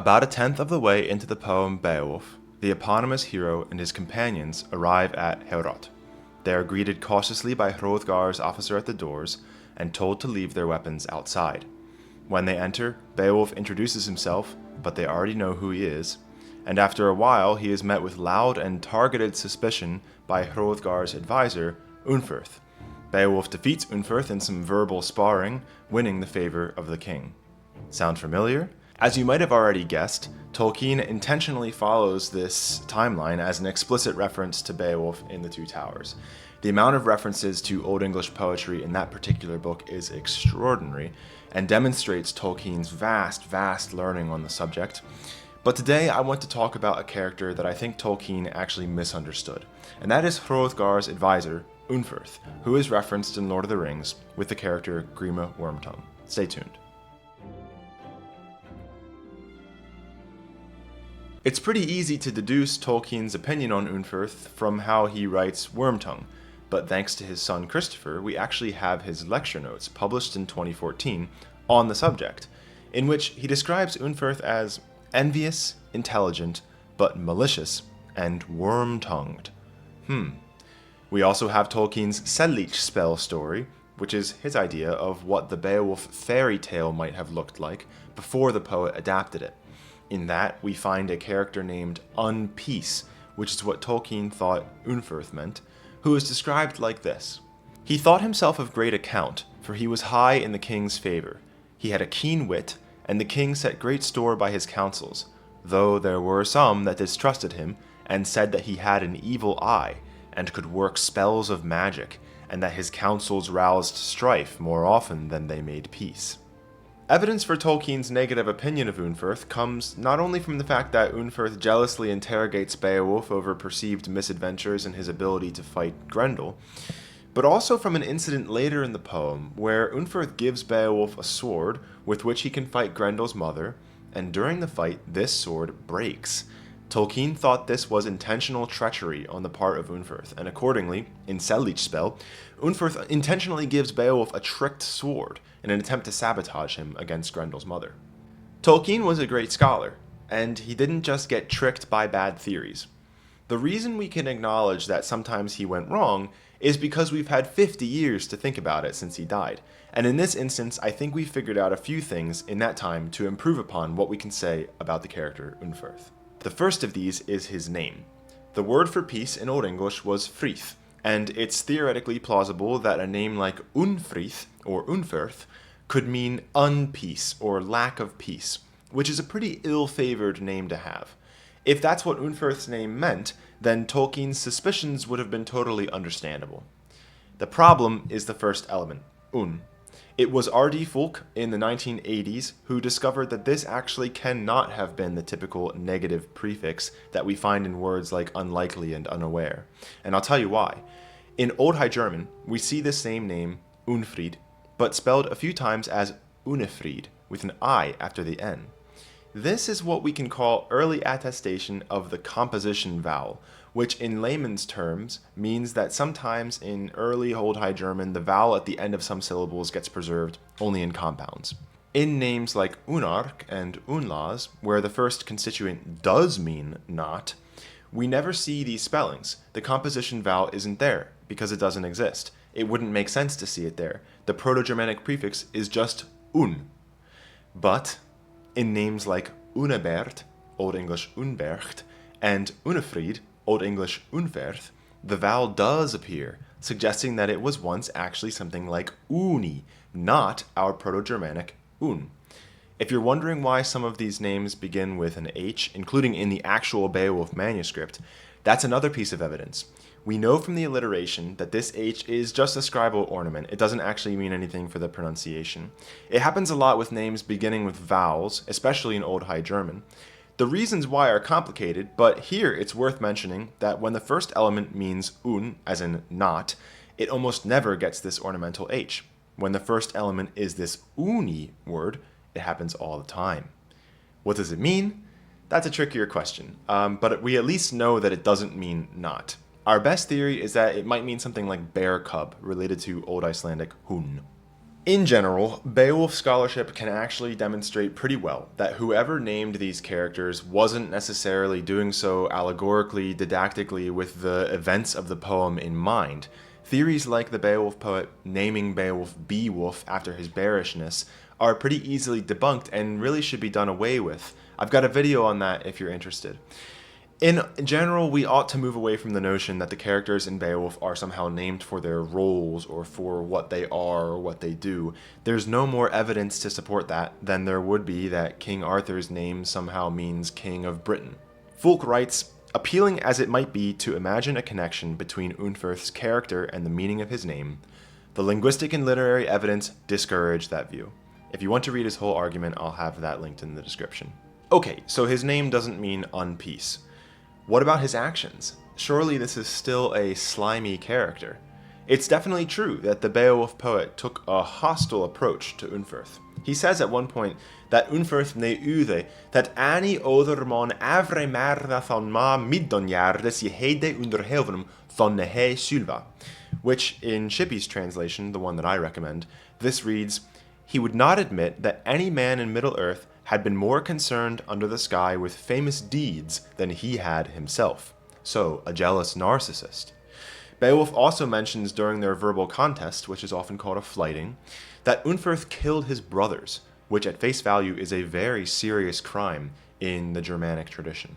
About a tenth of the way into the poem Beowulf, the eponymous hero and his companions arrive at Heorot. They are greeted cautiously by Hrothgar's officer at the doors and told to leave their weapons outside. When they enter, Beowulf introduces himself, but they already know who he is, and after a while he is met with loud and targeted suspicion by Hrothgar's advisor, Unferth. Beowulf defeats Unferth in some verbal sparring, winning the favor of the king. Sound familiar? As you might have already guessed, Tolkien intentionally follows this timeline as an explicit reference to Beowulf in The Two Towers. The amount of references to Old English poetry in that particular book is extraordinary and demonstrates Tolkien's vast learning on the subject. But today I want to talk about a character that I think Tolkien actually misunderstood, and that is Hrothgar's advisor, Unferth, who is referenced in Lord of the Rings with the character Grima Wormtongue. Stay tuned. It's pretty easy to deduce Tolkien's opinion on Unferth from how he writes Wormtongue, but thanks to his son Christopher, we actually have his lecture notes, published in 2014, on the subject, in which he describes Unferth as envious, intelligent, but malicious, and worm-tongued. We also have Tolkien's Sellich spell story, which is his idea of what the Beowulf fairy tale might have looked like before the poet adapted it. In that, we find a character named Unpeace, which is what Tolkien thought Unferth meant, who is described like this. He thought himself of great account, for he was high in the king's favor. He had a keen wit, and the king set great store by his counsels, though there were some that distrusted him, and said that he had an evil eye, and could work spells of magic, and that his counsels roused strife more often than they made peace. Evidence for Tolkien's negative opinion of Unferth comes not only from the fact that Unferth jealously interrogates Beowulf over perceived misadventures in his ability to fight Grendel, but also from an incident later in the poem where Unferth gives Beowulf a sword with which he can fight Grendel's mother, and during the fight this sword breaks. Tolkien thought this was intentional treachery on the part of Unferth, and accordingly, in Sellich spell, Unferth intentionally gives Beowulf a tricked sword in an attempt to sabotage him against Grendel's mother. Tolkien was a great scholar, and he didn't just get tricked by bad theories. The reason we can acknowledge that sometimes he went wrong is because we've had 50 years to think about it since he died, and in this instance I think we figured out a few things in that time to improve upon what we can say about the character Unferth. The first of these is his name. The word for peace in Old English was frith, and it's theoretically plausible that a name like Unfrith or Unferth could mean unpeace or lack of peace, which is a pretty ill-favored name to have. If that's what Unferth's name meant, then Tolkien's suspicions would have been totally understandable. The problem is the first element, un. It was R.D. Fulk in the 1980s who discovered that this actually cannot have been the typical negative prefix that we find in words like unlikely and unaware. And I'll tell you why. In Old High German, we see the same name, Unfried, but spelled a few times as Unefried, with an I after the N. This is what we can call early attestation of the composition vowel, which in layman's terms means that sometimes in early Old High German the vowel at the end of some syllables gets preserved only in compounds. In names like Unark and Unlas, where the first constituent does mean not, we never see these spellings. The composition vowel isn't there because it doesn't exist. It wouldn't make sense to see it there. The Proto-Germanic prefix is just un. But in names like Unebert, Old English Unbercht, and Unefried, Old English Unferth, the vowel does appear, suggesting that it was once actually something like uni, not our Proto-Germanic un. If you're wondering why some of these names begin with an H, including in the actual Beowulf manuscript, that's another piece of evidence. We know from the alliteration that this H is just a scribal ornament. It doesn't actually mean anything for the pronunciation. It happens a lot with names beginning with vowels, especially in Old High German. The reasons why are complicated, but here it's worth mentioning that when the first element means un, as in not, it almost never gets this ornamental H. When the first element is this uni word, it happens all the time. What does it mean? That's a trickier question, but we at least know that it doesn't mean not. Our best theory is that it might mean something like bear cub, related to Old Icelandic hun. In general, Beowulf scholarship can actually demonstrate pretty well that whoever named these characters wasn't necessarily doing so allegorically, didactically, with the events of the poem in mind. Theories like the Beowulf poet naming Beowulf Beowulf after his bearishness are pretty easily debunked and really should be done away with. I've got a video on that if you're interested. In general, we ought to move away from the notion that the characters in Beowulf are somehow named for their roles or for what they are or what they do. There's no more evidence to support that than there would be that King Arthur's name somehow means King of Britain. Fulk writes, appealing as it might be to imagine a connection between Unferth's character and the meaning of his name, the linguistic and literary evidence discourage that view. If you want to read his whole argument, I'll have that linked in the description. Okay, so his name doesn't mean unpeace. What about his actions? Surely this is still a slimy character. It's definitely true that the Beowulf poet took a hostile approach to Unferth. He says at one point that Unferth ne ude, that any other mon avre merda thon ma middonjardes je heide under heavenum thon nehe sylva, which in Shippey's translation, the one that I recommend, this reads, he would not admit that any man in Middle-earth had been more concerned under the sky with famous deeds than he had himself. So, a jealous narcissist. Beowulf also mentions during their verbal contest, which is often called a flighting, that Unferth killed his brothers, which at face value is a very serious crime in the Germanic tradition.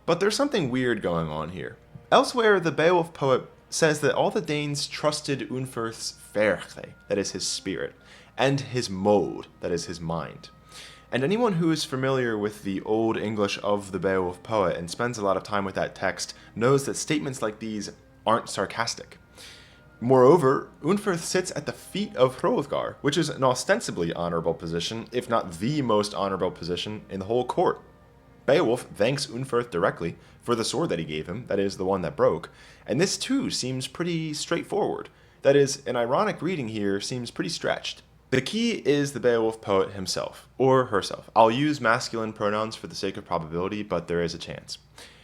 But there's something weird going on here. Elsewhere, the Beowulf poet says that all the Danes trusted Unferth's ferche, that is his spirit, and his mode, that is his mind. And anyone who is familiar with the Old English of the Beowulf poet and spends a lot of time with that text knows that statements like these aren't sarcastic. Moreover, Unferth sits at the feet of Hrothgar, which is an ostensibly honorable position, if not the most honorable position in the whole court. Beowulf thanks Unferth directly for the sword that he gave him, that is, the one that broke, and this too seems pretty straightforward. That is, an ironic reading here seems pretty stretched. The key is the Beowulf poet himself, or herself. I'll use masculine pronouns for the sake of probability, but there is a chance.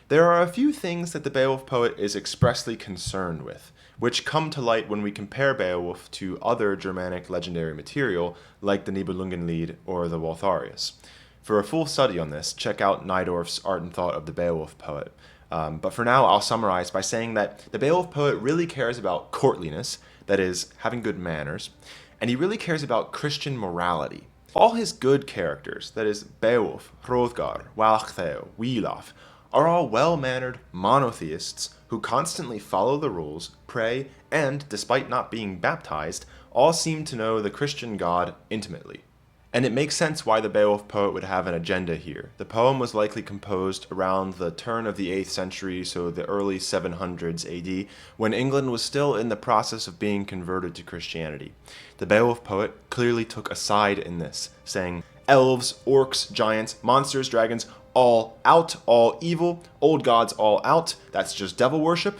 There are a few things that the Beowulf poet is expressly concerned with, which come to light when we compare Beowulf to other Germanic legendary material like the Nibelungenlied or the Waltharius. For a full study on this, check out Nydorf's Art and Thought of the Beowulf poet. But for now, I'll summarize by saying that the Beowulf poet really cares about courtliness, that is, having good manners, and he really cares about Christian morality. All his good characters, that is, Beowulf, Hrothgar, Walchtheo, Wiglaf, are all well-mannered monotheists who constantly follow the rules, pray, and, despite not being baptized, all seem to know the Christian God intimately. And it makes sense why the Beowulf poet would have an agenda here. The poem was likely composed around the turn of the 8th century, so the early 700s AD, when England was still in the process of being converted to Christianity. The Beowulf poet clearly took a side in this, saying, elves, orcs, giants, monsters, dragons, all out, all evil, old gods all out, that's just devil worship.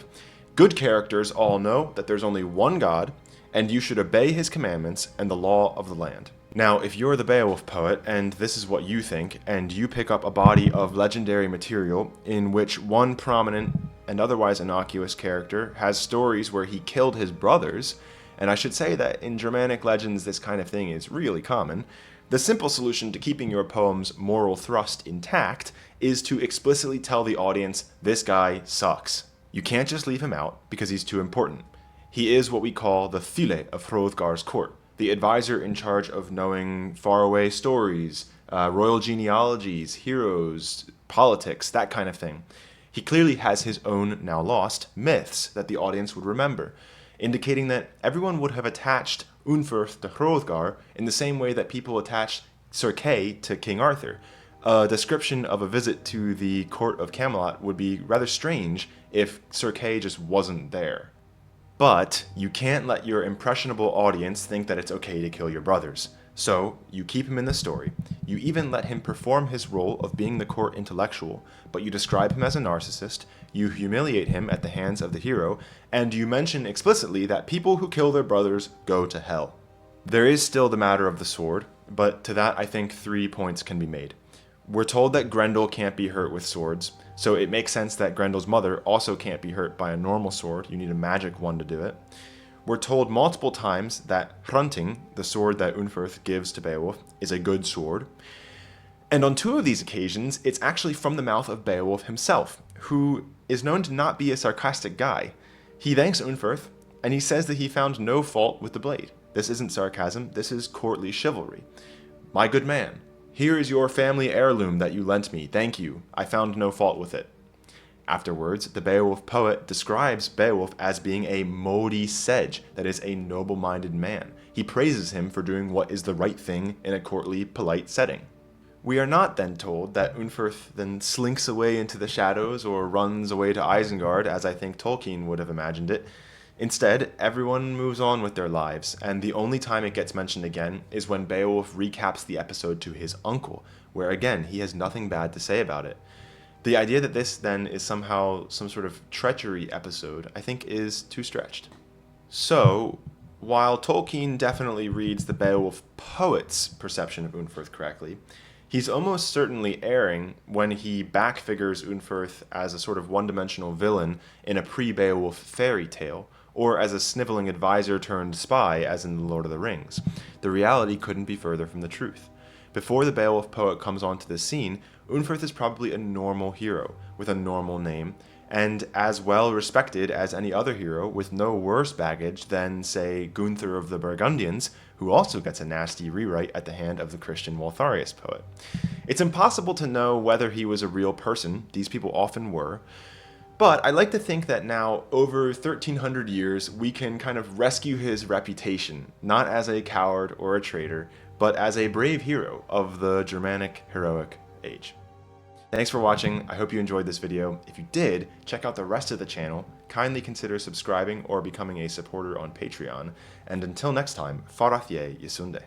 Good characters all know that there's only one God, and you should obey his commandments and the law of the land. Now, if you're the Beowulf poet, and this is what you think, and you pick up a body of legendary material in which one prominent and otherwise innocuous character has stories where he killed his brothers, and I should say that in Germanic legends this kind of thing is really common, the simple solution to keeping your poem's moral thrust intact is to explicitly tell the audience, this guy sucks. You can't just leave him out because he's too important. He is what we call the Thyle of Hrothgar's court, the advisor in charge of knowing faraway stories, royal genealogies, heroes, politics, that kind of thing. He clearly has his own, now lost, myths that the audience would remember, indicating that everyone would have attached Unferth to Hrothgar in the same way that people attach Sir Kay to King Arthur. A description of a visit to the court of Camelot would be rather strange if Sir Kay just wasn't there. But you can't let your impressionable audience think that it's okay to kill your brothers. So, you keep him in the story, you even let him perform his role of being the court intellectual, but you describe him as a narcissist, you humiliate him at the hands of the hero, and you mention explicitly that people who kill their brothers go to hell. There is still the matter of the sword, but to that I think 3 points can be made. We're told that Grendel can't be hurt with swords, so it makes sense that Grendel's mother also can't be hurt by a normal sword. You need a magic one to do it. We're told multiple times that Hrunting, the sword that Unferth gives to Beowulf, is a good sword. And on 2 of these occasions, it's actually from the mouth of Beowulf himself, who is known to not be a sarcastic guy. He thanks Unferth, and he says that he found no fault with the blade. This isn't sarcasm, this is courtly chivalry. My good man, here is your family heirloom that you lent me, thank you, I found no fault with it. Afterwards, the Beowulf poet describes Beowulf as being a modig sedge, that is, a noble-minded man. He praises him for doing what is the right thing in a courtly, polite setting. We are not then told that Unferth then slinks away into the shadows or runs away to Isengard, as I think Tolkien would have imagined it. Instead, everyone moves on with their lives, and the only time it gets mentioned again is when Beowulf recaps the episode to his uncle, where again, he has nothing bad to say about it. The idea that this then is somehow some sort of treachery episode, I think is too stretched. So, while Tolkien definitely reads the Beowulf poet's perception of Unferth correctly, he's almost certainly erring when he backfigures Unferth as a sort of one-dimensional villain in a pre-Beowulf fairy tale, or as a sniveling advisor turned spy as in The Lord of the Rings. The reality couldn't be further from the truth. Before the Beowulf poet comes onto the scene, Unferth is probably a normal hero, with a normal name, and as well respected as any other hero with no worse baggage than, say, Gunther of the Burgundians, who also gets a nasty rewrite at the hand of the Christian Waltharius poet. It's impossible to know whether he was a real person, these people often were, but I like to think that now, over 1300 years, we can kind of rescue his reputation, not as a coward or a traitor, but as a brave hero of the Germanic heroic age. Thanks for watching, I hope you enjoyed this video. If you did, check out the rest of the channel, kindly consider subscribing or becoming a supporter on Patreon, and until next time, Farathye Yesunde.